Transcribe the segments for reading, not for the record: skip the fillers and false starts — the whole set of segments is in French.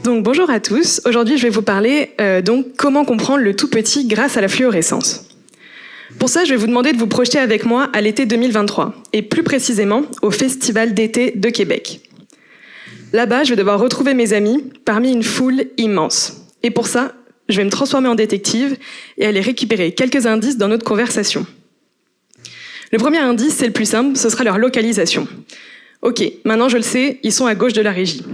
Donc bonjour à tous, aujourd'hui je vais vous parler donc comment comprendre le tout petit grâce à la fluorescence. Pour ça, je vais vous demander de vous projeter avec moi à l'été 2023, et plus précisément au Festival d'été de Québec. Là-bas, je vais devoir retrouver mes amis parmi une foule immense. Et pour ça, je vais me transformer en détective et aller récupérer quelques indices dans notre conversation. Le premier indice, c'est le plus simple, ce sera leur localisation. Ok, maintenant je le sais, ils sont à gauche de la régie.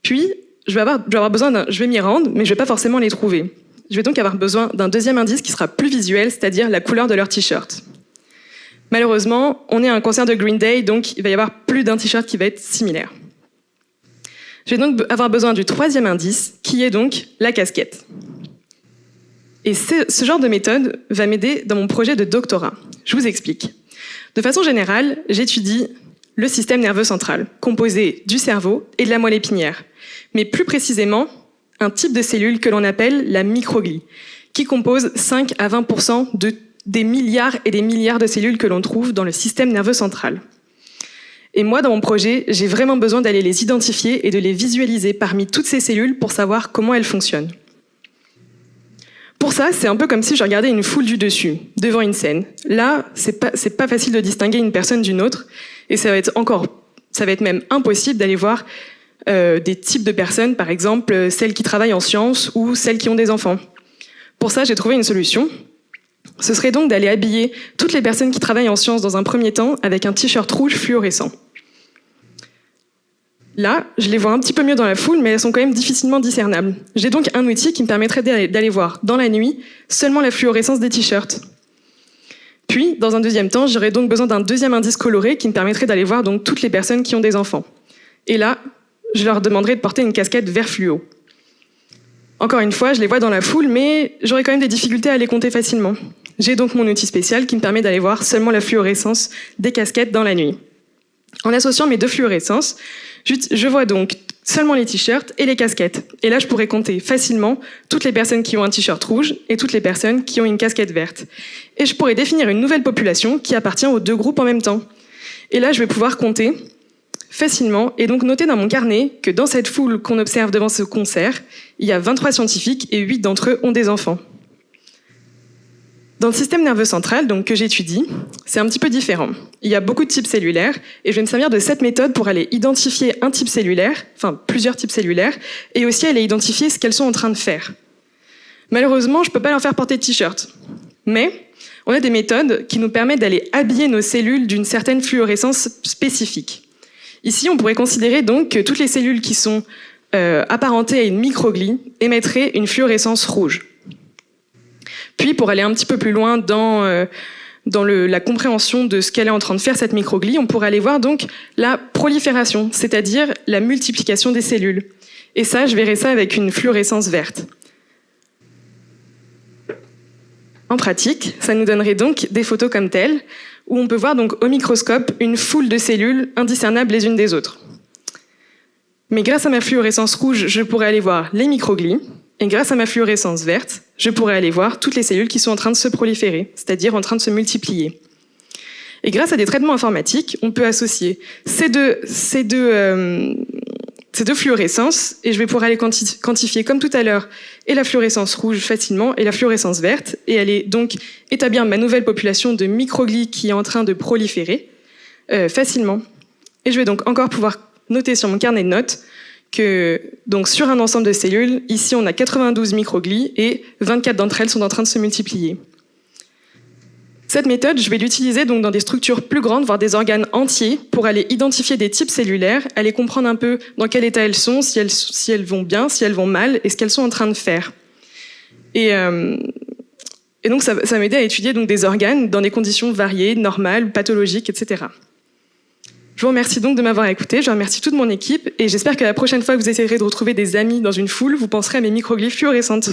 Puis, je vais m'y rendre, mais je ne vais pas forcément les trouver. Je vais donc avoir besoin d'un deuxième indice qui sera plus visuel, c'est-à-dire la couleur de leur t-shirt. Malheureusement, on est à un concert de Green Day, donc il va y avoir plus d'un t-shirt qui va être similaire. Je vais donc avoir besoin du troisième indice, qui est donc la casquette. Et ce genre de méthode va m'aider dans mon projet de doctorat. Je vous explique. De façon générale, j'étudie le système nerveux central, composé du cerveau et de la moelle épinière. Mais plus précisément, un type de cellule que l'on appelle la microglie, qui compose 5 à 20% des milliards et des milliards de cellules que l'on trouve dans le système nerveux central. Et moi, dans mon projet, j'ai vraiment besoin d'aller les identifier et de les visualiser parmi toutes ces cellules pour savoir comment elles fonctionnent. Pour ça, c'est un peu comme si je regardais une foule du dessus, devant une scène. Là, c'est pas facile de distinguer une personne d'une autre, et ça va être même impossible d'aller voir des types de personnes, par exemple celles qui travaillent en sciences ou celles qui ont des enfants. Pour ça, j'ai trouvé une solution. Ce serait donc d'aller habiller toutes les personnes qui travaillent en sciences dans un premier temps avec un t-shirt rouge fluorescent. Là, je les vois un petit peu mieux dans la foule, mais elles sont quand même difficilement discernables. J'ai donc un outil qui me permettrait d'aller voir dans la nuit seulement la fluorescence des t-shirts. Puis, dans un deuxième temps, j'aurais donc besoin d'un deuxième indice coloré qui me permettrait d'aller voir donc toutes les personnes qui ont des enfants. Et là, je leur demanderai de porter une casquette vert fluo. Encore une fois, je les vois dans la foule, mais j'aurai quand même des difficultés à les compter facilement. J'ai donc mon outil spécial qui me permet d'aller voir seulement la fluorescence des casquettes dans la nuit. En associant mes deux fluorescences, je vois donc seulement les t-shirts et les casquettes. Et là, je pourrais compter facilement toutes les personnes qui ont un t-shirt rouge et toutes les personnes qui ont une casquette verte. Et je pourrais définir une nouvelle population qui appartient aux deux groupes en même temps. Et là, je vais pouvoir compter facilement et donc noter dans mon carnet que dans cette foule qu'on observe devant ce concert, il y a 23 scientifiques et 8 d'entre eux ont des enfants. Dans le système nerveux central donc, que j'étudie, c'est un petit peu différent. Il y a beaucoup de types cellulaires et je vais me servir de cette méthode pour aller identifier un type cellulaire, enfin plusieurs types cellulaires, et aussi aller identifier ce qu'elles sont en train de faire. Malheureusement, je ne peux pas leur faire porter de t-shirt. Mais on a des méthodes qui nous permettent d'aller habiller nos cellules d'une certaine fluorescence spécifique. Ici, on pourrait considérer donc que toutes les cellules qui sont apparentées à une microglie émettraient une fluorescence rouge. Puis, pour aller un petit peu plus loin dans la compréhension de ce qu'elle est en train de faire, cette microglie, on pourrait aller voir donc la prolifération, c'est-à-dire la multiplication des cellules. Et ça, je verrai ça avec une fluorescence verte. En pratique, ça nous donnerait donc des photos comme telles, où on peut voir donc au microscope une foule de cellules indiscernables les unes des autres. Mais grâce à ma fluorescence rouge, je pourrais aller voir les microglies, et grâce à ma fluorescence verte, je pourrais aller voir toutes les cellules qui sont en train de se proliférer, c'est-à-dire en train de se multiplier. Et grâce à des traitements informatiques, on peut associer ces deux fluorescences, et je vais pouvoir aller quantifier, comme tout à l'heure, et la fluorescence rouge facilement, et la fluorescence verte, et aller donc établir ma nouvelle population de microglies qui est en train de proliférer facilement. Et je vais donc encore pouvoir noter sur mon carnet de notes que donc sur un ensemble de cellules, ici on a 92 microglies et 24 d'entre elles sont en train de se multiplier. Cette méthode, je vais l'utiliser donc dans des structures plus grandes, voire des organes entiers, pour aller identifier des types cellulaires, aller comprendre un peu dans quel état elles sont, si elles vont bien, si elles vont mal, et ce qu'elles sont en train de faire. Et donc ça va m'aider à étudier donc des organes dans des conditions variées, normales, pathologiques, etc. Je vous remercie donc de m'avoir écouté, je remercie toute mon équipe, et j'espère que la prochaine fois que vous essayerez de retrouver des amis dans une foule, vous penserez à mes microglies fluorescentes.